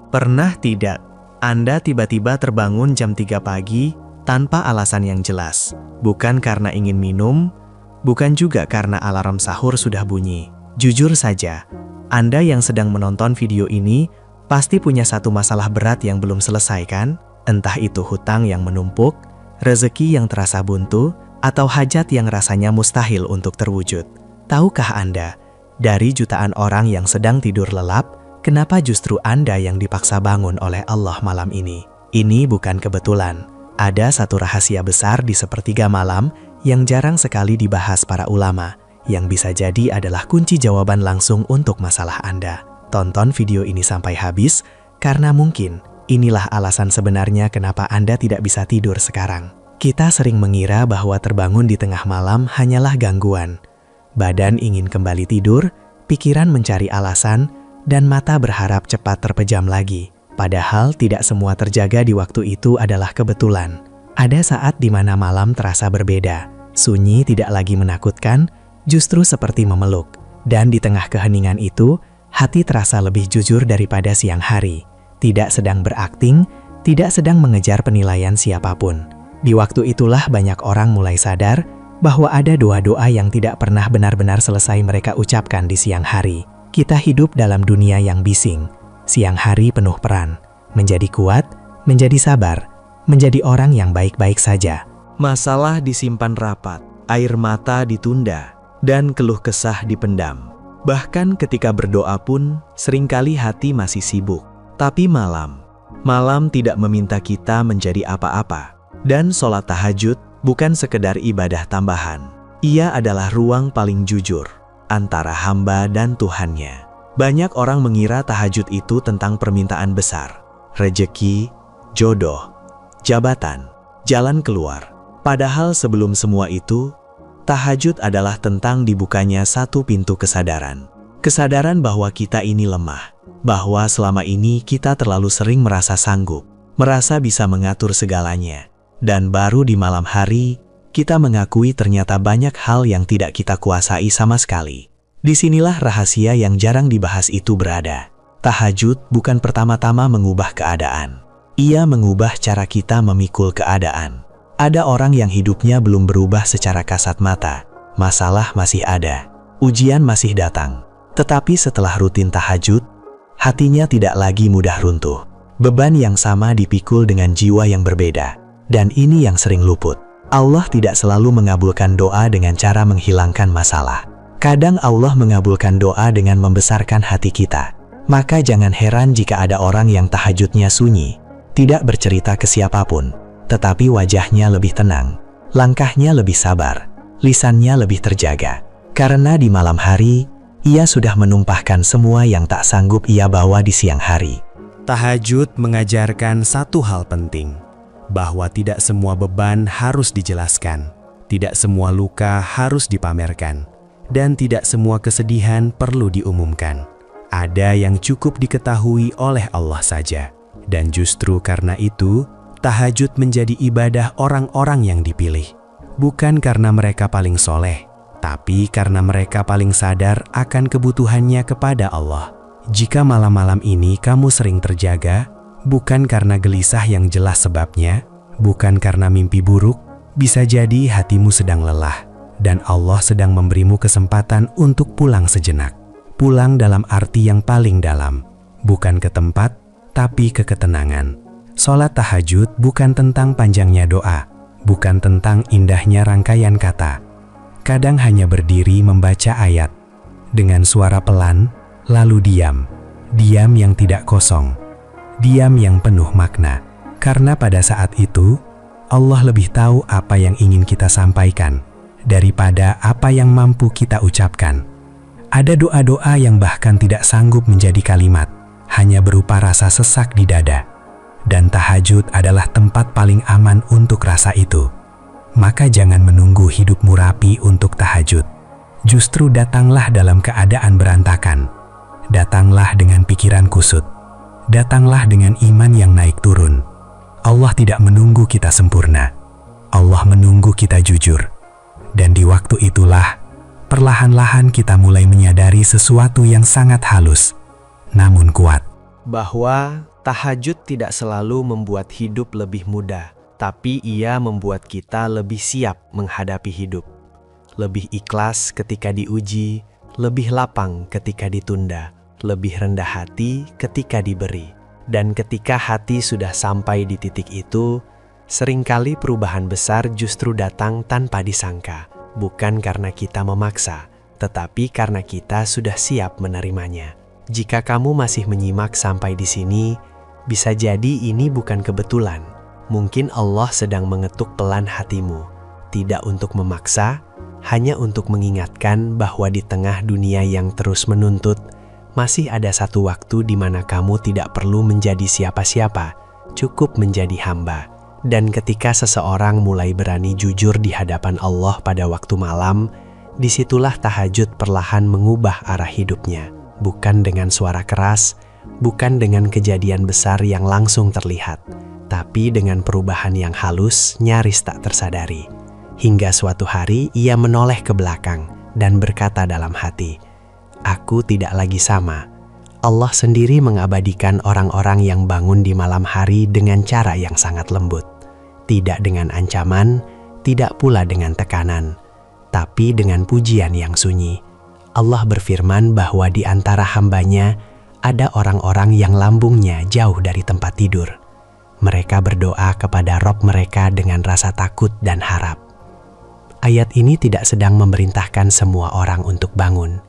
Pernah tidak Anda tiba-tiba terbangun jam 3 pagi tanpa alasan yang jelas? Bukan karena ingin minum, bukan juga karena alarm sahur sudah bunyi. Jujur saja, Anda yang sedang menonton video ini pasti punya satu masalah berat yang belum selesai kan? Entah itu hutang yang menumpuk, rezeki yang terasa buntu, atau hajat yang rasanya mustahil untuk terwujud. Tahukah Anda, dari jutaan orang yang sedang tidur lelap, kenapa justru Anda yang dipaksa bangun oleh Allah malam ini? Ini bukan kebetulan. Ada satu rahasia besar di sepertiga malam yang jarang sekali dibahas para ulama, yang bisa jadi adalah kunci jawaban langsung untuk masalah Anda. Tonton video ini sampai habis, karena mungkin inilah alasan sebenarnya kenapa Anda tidak bisa tidur sekarang. Kita sering mengira bahwa terbangun di tengah malam hanyalah gangguan. Badan ingin kembali tidur, pikiran mencari alasan, dan mata berharap cepat terpejam lagi. Padahal tidak semua terjaga di waktu itu adalah kebetulan. Ada saat di mana malam terasa berbeda. Sunyi tidak lagi menakutkan, justru seperti memeluk. Dan di tengah keheningan itu, hati terasa lebih jujur daripada siang hari. Tidak sedang berakting, tidak sedang mengejar penilaian siapapun. Di waktu itulah banyak orang mulai sadar bahwa ada doa-doa yang tidak pernah benar-benar selesai mereka ucapkan di siang hari. Kita hidup dalam dunia yang bising. Siang hari penuh peran. Menjadi kuat, menjadi sabar, menjadi orang yang baik-baik saja. Masalah disimpan rapat, air mata ditunda, dan keluh kesah dipendam. Bahkan ketika berdoa pun, seringkali hati masih sibuk. Tapi malam tidak meminta kita menjadi apa-apa. Dan sholat tahajud bukan sekedar ibadah tambahan. Ia adalah ruang paling jujur antara hamba dan Tuhannya. Banyak orang mengira tahajud itu tentang permintaan besar, rejeki, jodoh, jabatan, jalan keluar. Padahal sebelum semua itu, tahajud adalah tentang dibukanya satu pintu kesadaran. Kesadaran bahwa kita ini lemah, bahwa selama ini kita terlalu sering merasa sanggup, merasa bisa mengatur segalanya. Dan baru di malam hari, kita mengakui ternyata banyak hal yang tidak kita kuasai sama sekali. Disinilah rahasia yang jarang dibahas itu berada. Tahajud bukan pertama-tama mengubah keadaan. Ia mengubah cara kita memikul keadaan. Ada orang yang hidupnya belum berubah secara kasat mata. Masalah masih ada. Ujian masih datang. Tetapi setelah rutin tahajud, hatinya tidak lagi mudah runtuh. Beban yang sama dipikul dengan jiwa yang berbeda. Dan ini yang sering luput. Allah tidak selalu mengabulkan doa dengan cara menghilangkan masalah. Kadang Allah mengabulkan doa dengan membesarkan hati kita. Maka jangan heran jika ada orang yang tahajudnya sunyi, tidak bercerita ke siapapun, tetapi wajahnya lebih tenang, langkahnya lebih sabar, lisannya lebih terjaga. Karena di malam hari, ia sudah menumpahkan semua yang tak sanggup ia bawa di siang hari. Tahajud mengajarkan satu hal penting, bahwa tidak semua beban harus dijelaskan, tidak semua luka harus dipamerkan, dan tidak semua kesedihan perlu diumumkan. Ada yang cukup diketahui oleh Allah saja. Dan justru karena itu, tahajud menjadi ibadah orang-orang yang dipilih. Bukan karena mereka paling soleh, tapi karena mereka paling sadar akan kebutuhannya kepada Allah. Jika malam-malam ini kamu sering terjaga, bukan karena gelisah yang jelas sebabnya, bukan karena mimpi buruk, bisa jadi hatimu sedang lelah, dan Allah sedang memberimu kesempatan untuk pulang sejenak. Pulang dalam arti yang paling dalam, bukan ke tempat, tapi ke ketenangan. Sholat tahajud bukan tentang panjangnya doa, bukan tentang indahnya rangkaian kata. Kadang hanya berdiri membaca ayat, dengan suara pelan, lalu diam. Diam yang tidak kosong. Diam yang penuh makna, karena pada saat itu, Allah lebih tahu apa yang ingin kita sampaikan, daripada apa yang mampu kita ucapkan. Ada doa-doa yang bahkan tidak sanggup menjadi kalimat, hanya berupa rasa sesak di dada. Dan tahajud adalah tempat paling aman untuk rasa itu. Maka jangan menunggu hidupmu rapi untuk tahajud. Justru datanglah dalam keadaan berantakan. Datanglah dengan pikiran kusut. Datanglah dengan iman yang naik turun. Allah tidak menunggu kita sempurna. Allah menunggu kita jujur. Dan di waktu itulah, perlahan-lahan kita mulai menyadari sesuatu yang sangat halus, namun kuat. bahwa tahajud tidak selalu membuat hidup lebih mudah, tapi ia membuat kita lebih siap menghadapi hidup. Lebih ikhlas ketika diuji, lebih lapang ketika ditunda, lebih rendah hati ketika diberi. Dan ketika hati sudah sampai di titik itu, seringkali perubahan besar justru datang tanpa disangka, bukan karena kita memaksa, tetapi karena kita sudah siap menerimanya. Jika kamu masih menyimak sampai di sini, bisa jadi ini bukan kebetulan. Mungkin Allah sedang mengetuk pelan hatimu, tidak untuk memaksa, hanya untuk mengingatkan bahwa di tengah dunia yang terus menuntut, masih ada satu waktu di mana kamu tidak perlu menjadi siapa-siapa, cukup menjadi hamba. Dan ketika seseorang mulai berani jujur di hadapan Allah pada waktu malam, disitulah tahajud perlahan mengubah arah hidupnya. Bukan dengan suara keras, bukan dengan kejadian besar yang langsung terlihat, tapi dengan perubahan yang halus, nyaris tak tersadari. Hingga suatu hari ia menoleh ke belakang dan berkata dalam hati, "Aku tidak lagi sama." Allah sendiri mengabadikan orang-orang yang bangun di malam hari dengan cara yang sangat lembut. Tidak dengan ancaman, tidak pula dengan tekanan, tapi dengan pujian yang sunyi. Allah berfirman bahwa di antara hambanya ada orang-orang yang lambungnya jauh dari tempat tidur. Mereka berdoa kepada Rob mereka dengan rasa takut dan harap. Ayat ini tidak sedang memerintahkan semua orang untuk bangun.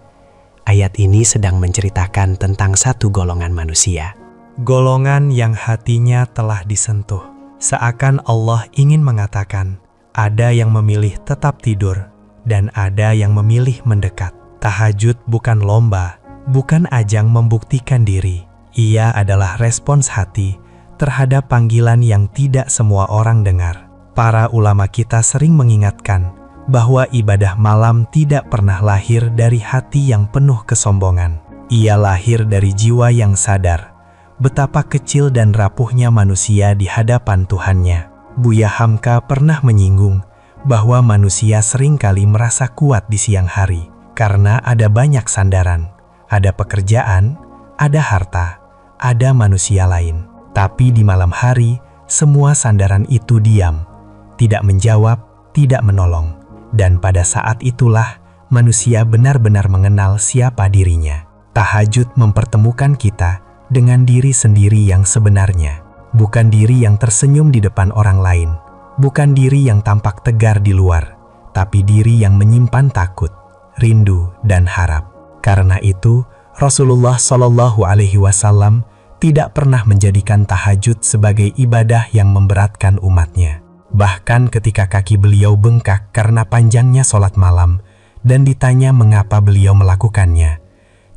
Ayat ini sedang menceritakan tentang satu golongan manusia. Golongan yang hatinya telah disentuh. Seakan Allah ingin mengatakan, ada yang memilih tetap tidur, dan ada yang memilih mendekat. Tahajud bukan lomba, bukan ajang membuktikan diri. Ia adalah respons hati terhadap panggilan yang tidak semua orang dengar. Para ulama kita sering mengingatkan bahwa ibadah malam tidak pernah lahir dari hati yang penuh kesombongan. Ia lahir dari jiwa yang sadar betapa kecil dan rapuhnya manusia di hadapan Tuhannya. Buya Hamka pernah menyinggung bahwa manusia seringkali merasa kuat di siang hari karena ada banyak sandaran, ada pekerjaan, ada harta, ada manusia lain. Tapi di malam hari, semua sandaran itu diam, tidak menjawab, tidak menolong. Dan pada saat itulah manusia benar-benar mengenal siapa dirinya. Tahajud mempertemukan kita dengan diri sendiri yang sebenarnya. Bukan diri yang tersenyum di depan orang lain. Bukan diri yang tampak tegar di luar. Tapi diri yang menyimpan takut, rindu, dan harap. Karena itu, Rasulullah Shallallahu Alaihi Wasallam tidak pernah menjadikan tahajud sebagai ibadah yang memberatkan umatnya. Bahkan ketika kaki beliau bengkak karena panjangnya sholat malam dan ditanya mengapa beliau melakukannya,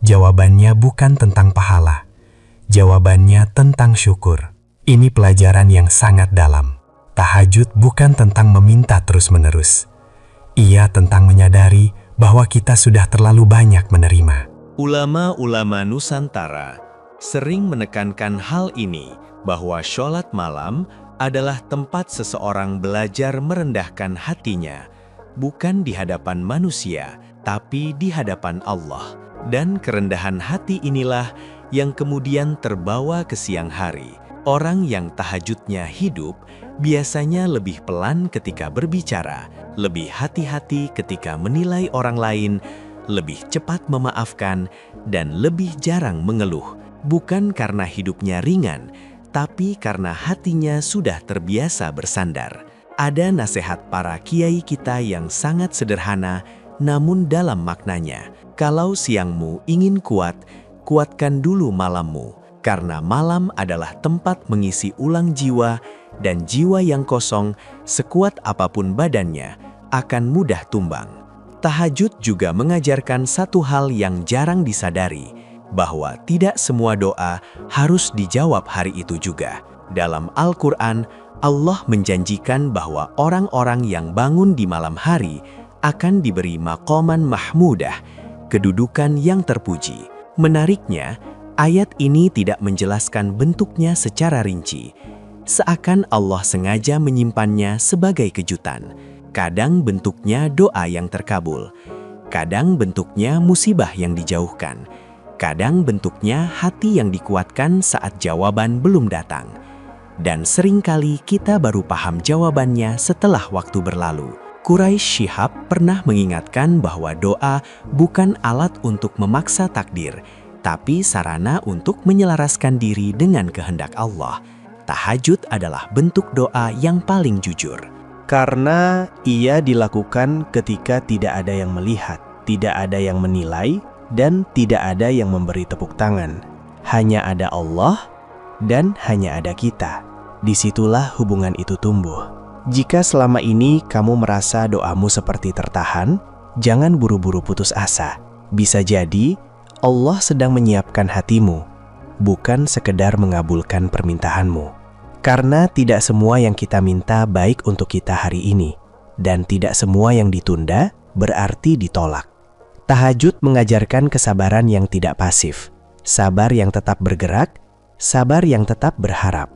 jawabannya bukan tentang pahala, jawabannya tentang syukur. Ini pelajaran yang sangat dalam. Tahajud bukan tentang meminta terus-menerus. Ia tentang menyadari bahwa kita sudah terlalu banyak menerima. Ulama-ulama Nusantara sering menekankan hal ini, bahwa sholat malam adalah tempat seseorang belajar merendahkan hatinya, bukan di hadapan manusia, tapi di hadapan Allah. Dan kerendahan hati inilah yang kemudian terbawa ke siang hari. Orang yang tahajudnya hidup biasanya lebih pelan ketika berbicara, lebih hati-hati ketika menilai orang lain, lebih cepat memaafkan, dan lebih jarang mengeluh. Bukan karena hidupnya ringan, tapi karena hatinya sudah terbiasa bersandar. Ada nasihat para kiai kita yang sangat sederhana, namun dalam maknanya. Kalau siangmu ingin kuat, kuatkan dulu malammu. Karena malam adalah tempat mengisi ulang jiwa, dan jiwa yang kosong, sekuat apapun badannya, akan mudah tumbang. Tahajud juga mengajarkan satu hal yang jarang disadari, bahwa tidak semua doa harus dijawab hari itu juga. Dalam Al-Quran, Allah menjanjikan bahwa orang-orang yang bangun di malam hari akan diberi maqaman mahmudah, kedudukan yang terpuji. Menariknya, ayat ini tidak menjelaskan bentuknya secara rinci, seakan Allah sengaja menyimpannya sebagai kejutan. Kadang bentuknya doa yang terkabul, kadang bentuknya musibah yang dijauhkan, Kadang bentuknya hati yang dikuatkan saat jawaban belum datang. Dan seringkali kita baru paham jawabannya setelah waktu berlalu. Quraisy Shihab pernah mengingatkan bahwa doa bukan alat untuk memaksa takdir, tapi sarana untuk menyelaraskan diri dengan kehendak Allah. Tahajud adalah bentuk doa yang paling jujur. Karena ia dilakukan ketika tidak ada yang melihat, tidak ada yang menilai, dan tidak ada yang memberi tepuk tangan. Hanya ada Allah dan hanya ada kita. Disitulah hubungan itu tumbuh. Jika selama ini kamu merasa doamu seperti tertahan, jangan buru-buru putus asa. Bisa jadi Allah sedang menyiapkan hatimu, bukan sekedar mengabulkan permintaanmu. Karena tidak semua yang kita minta baik untuk kita hari ini, dan tidak semua yang ditunda berarti ditolak. Tahajud mengajarkan kesabaran yang tidak pasif, sabar yang tetap bergerak, sabar yang tetap berharap.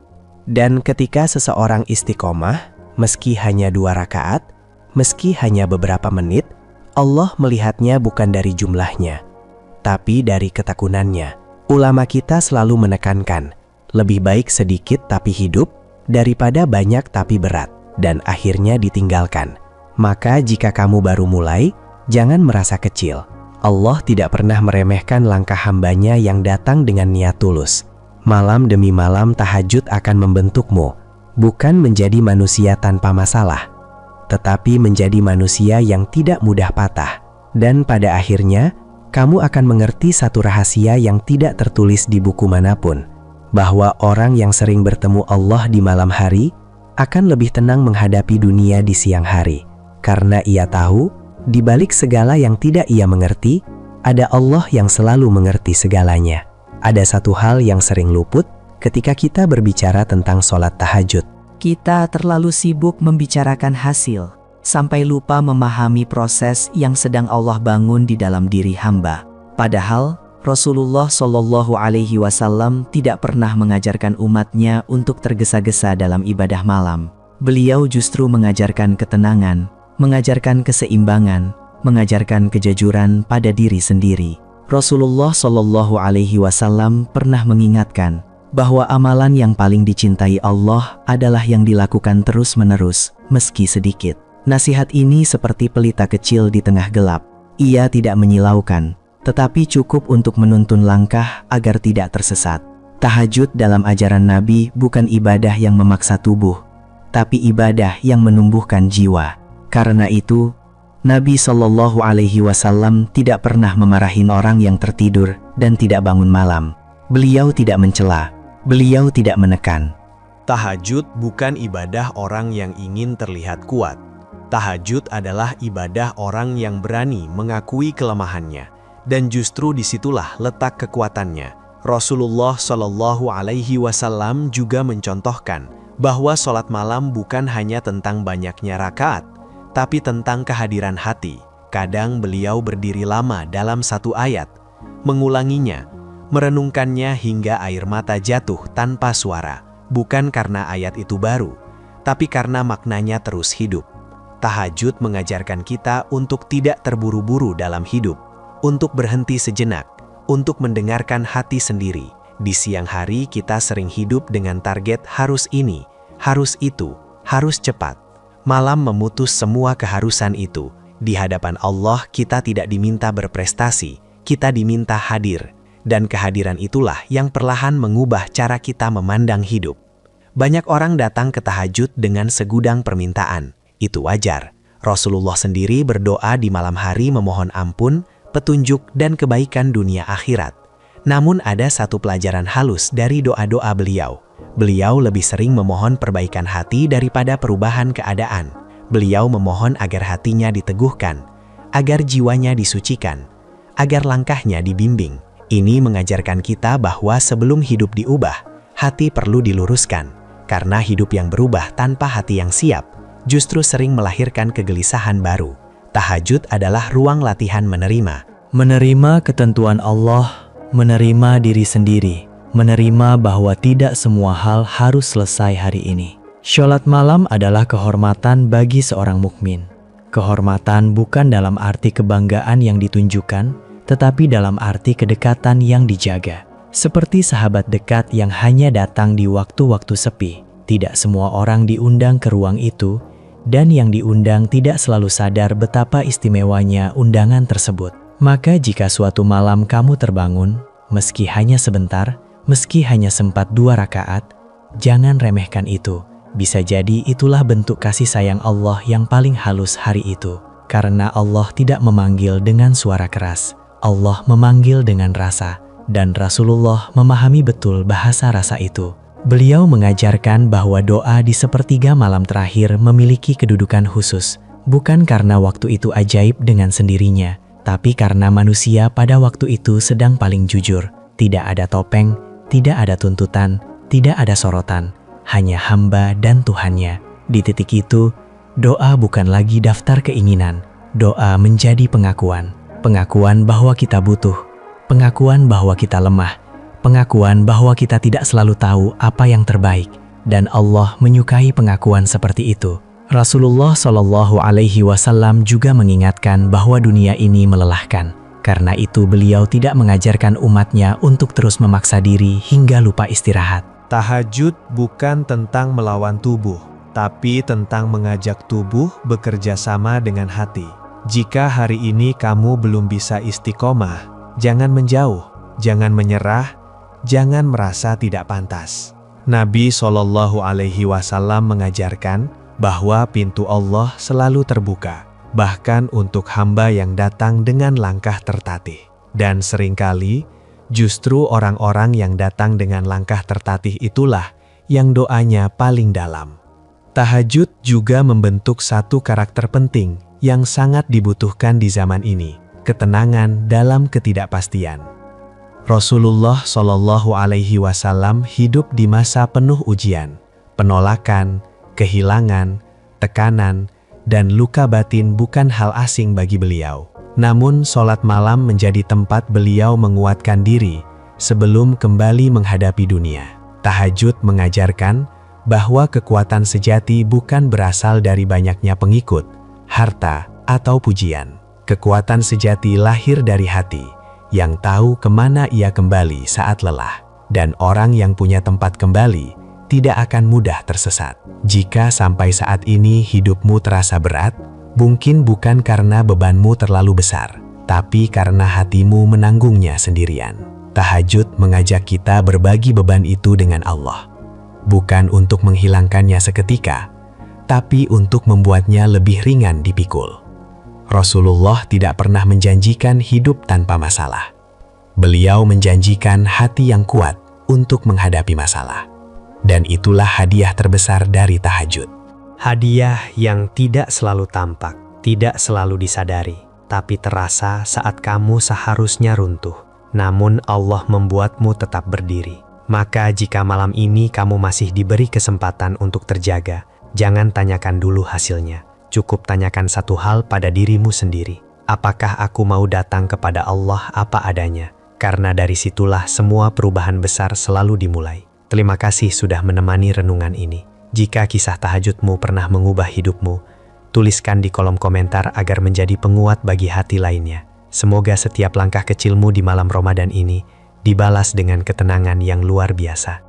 Dan ketika seseorang istiqomah, meski hanya 2 rakaat, meski hanya beberapa menit, Allah melihatnya bukan dari jumlahnya, tapi dari ketekunannya. Ulama kita selalu menekankan, lebih baik sedikit tapi hidup, daripada banyak tapi berat, dan akhirnya ditinggalkan. Maka jika kamu baru mulai, jangan merasa kecil. Allah tidak pernah meremehkan langkah hambanya yang datang dengan niat tulus. Malam demi malam tahajud akan membentukmu, bukan menjadi manusia tanpa masalah, tetapi menjadi manusia yang tidak mudah patah. Dan pada akhirnya, kamu akan mengerti satu rahasia yang tidak tertulis di buku manapun, bahwa orang yang sering bertemu Allah di malam hari akan lebih tenang menghadapi dunia di siang hari. Karena ia tahu, di balik segala yang tidak ia mengerti, ada Allah yang selalu mengerti segalanya. Ada satu hal yang sering luput ketika kita berbicara tentang sholat tahajud. Kita terlalu sibuk membicarakan hasil, sampai lupa memahami proses yang sedang Allah bangun di dalam diri hamba. Padahal, Rasulullah Shallallahu Alaihi Wasallam tidak pernah mengajarkan umatnya untuk tergesa-gesa dalam ibadah malam. Beliau justru mengajarkan ketenangan, mengajarkan keseimbangan, mengajarkan kejujuran pada diri sendiri. Rasulullah Shallallahu Alaihi Wasallam pernah mengingatkan bahwa amalan yang paling dicintai Allah adalah yang dilakukan terus-menerus, meski sedikit. Nasihat ini seperti pelita kecil di tengah gelap. Ia tidak menyilaukan, tetapi cukup untuk menuntun langkah agar tidak tersesat. Tahajud dalam ajaran Nabi bukan ibadah yang memaksa tubuh, tapi ibadah yang menumbuhkan jiwa. Karena itu, Nabi Shallallahu Alaihi Wasallam tidak pernah memarahin orang yang tertidur dan tidak bangun malam. Beliau tidak mencela, beliau tidak menekan. Tahajud bukan ibadah orang yang ingin terlihat kuat. Tahajud adalah ibadah orang yang berani mengakui kelemahannya, dan justru disitulah letak kekuatannya. Rasulullah Shallallahu Alaihi Wasallam juga mencontohkan bahwa sholat malam bukan hanya tentang banyaknya rakaat, tapi tentang kehadiran hati. Kadang beliau berdiri lama dalam satu ayat, mengulanginya, merenungkannya hingga air mata jatuh tanpa suara, bukan karena ayat itu baru, tapi karena maknanya terus hidup. Tahajud mengajarkan kita untuk tidak terburu-buru dalam hidup, untuk berhenti sejenak, untuk mendengarkan hati sendiri. Di siang hari kita sering hidup dengan target harus ini, harus itu, harus cepat. Malam memutus semua keharusan itu. Di hadapan Allah kita tidak diminta berprestasi, kita diminta hadir. Dan kehadiran itulah yang perlahan mengubah cara kita memandang hidup. Banyak orang datang ke tahajud dengan segudang permintaan. Itu wajar. Rasulullah sendiri berdoa di malam hari memohon ampun, petunjuk, dan kebaikan dunia akhirat. Namun ada satu pelajaran halus dari doa-doa beliau. Beliau lebih sering memohon perbaikan hati daripada perubahan keadaan. Beliau memohon agar hatinya diteguhkan, agar jiwanya disucikan, agar langkahnya dibimbing. Ini mengajarkan kita bahwa sebelum hidup diubah, hati perlu diluruskan. Karena hidup yang berubah tanpa hati yang siap, justru sering melahirkan kegelisahan baru. Tahajud adalah ruang latihan menerima. Menerima ketentuan Allah, menerima diri sendiri, menerima bahwa tidak semua hal harus selesai hari ini. Sholat malam adalah kehormatan bagi seorang mukmin. Kehormatan bukan dalam arti kebanggaan yang ditunjukkan, tetapi dalam arti kedekatan yang dijaga. Seperti sahabat dekat yang hanya datang di waktu-waktu sepi. Tidak semua orang diundang ke ruang itu, dan yang diundang tidak selalu sadar betapa istimewanya undangan tersebut. Maka jika suatu malam kamu terbangun, meski hanya sebentar, meski hanya sempat 2 rakaat, jangan remehkan itu. Bisa jadi itulah bentuk kasih sayang Allah yang paling halus hari itu. Karena Allah tidak memanggil dengan suara keras, Allah memanggil dengan rasa. Dan Rasulullah memahami betul bahasa rasa itu. Beliau mengajarkan bahwa doa di sepertiga malam terakhir memiliki kedudukan khusus, bukan karena waktu itu ajaib dengan sendirinya, tapi karena manusia pada waktu itu sedang paling jujur. Tidak ada topeng, tidak ada tuntutan, tidak ada sorotan, hanya hamba dan Tuhannya. Di titik itu, doa bukan lagi daftar keinginan, doa menjadi pengakuan. Pengakuan bahwa kita butuh, pengakuan bahwa kita lemah, pengakuan bahwa kita tidak selalu tahu apa yang terbaik, dan Allah menyukai pengakuan seperti itu. Rasulullah Shallallahu Alaihi Wasallam juga mengingatkan bahwa dunia ini melelahkan. Karena itu beliau tidak mengajarkan umatnya untuk terus memaksa diri hingga lupa istirahat. Tahajud bukan tentang melawan tubuh, tapi tentang mengajak tubuh bekerja sama dengan hati. Jika hari ini kamu belum bisa istiqomah, jangan menjauh, jangan menyerah, jangan merasa tidak pantas. Nabi Shallallahu Alaihi Wasallam mengajarkan bahwa pintu Allah selalu terbuka, bahkan untuk hamba yang datang dengan langkah tertatih. Dan seringkali, justru orang-orang yang datang dengan langkah tertatih itulah yang doanya paling dalam. Tahajud juga membentuk satu karakter penting yang sangat dibutuhkan di zaman ini. Ketenangan dalam ketidakpastian. Rasulullah Shallallahu Alaihi Wasallam hidup di masa penuh ujian, penolakan, kehilangan, tekanan, dan luka batin bukan hal asing bagi beliau. Namun sholat malam menjadi tempat beliau menguatkan diri sebelum kembali menghadapi dunia. Tahajud mengajarkan bahwa kekuatan sejati bukan berasal dari banyaknya pengikut, harta, atau pujian. Kekuatan sejati lahir dari hati, yang tahu kemana ia kembali saat lelah. Dan orang yang punya tempat kembali, tidak akan mudah tersesat. Jika sampai saat ini hidupmu terasa berat, mungkin bukan karena bebanmu terlalu besar, tapi karena hatimu menanggungnya sendirian. Tahajud mengajak kita berbagi beban itu dengan Allah. Bukan untuk menghilangkannya seketika, tapi untuk membuatnya lebih ringan dipikul. Rasulullah tidak pernah menjanjikan hidup tanpa masalah. Beliau menjanjikan hati yang kuat untuk menghadapi masalah. Dan itulah hadiah terbesar dari tahajud. Hadiah yang tidak selalu tampak, tidak selalu disadari, tapi terasa saat kamu seharusnya runtuh. Namun Allah membuatmu tetap berdiri. Maka jika malam ini kamu masih diberi kesempatan untuk terjaga, jangan tanyakan dulu hasilnya. Cukup tanyakan satu hal pada dirimu sendiri. Apakah aku mau datang kepada Allah apa adanya? Karena dari situlah semua perubahan besar selalu dimulai. Terima kasih sudah menemani renungan ini. Jika kisah tahajudmu pernah mengubah hidupmu, tuliskan di kolom komentar agar menjadi penguat bagi hati lainnya. Semoga setiap langkah kecilmu di malam Ramadan ini dibalas dengan ketenangan yang luar biasa.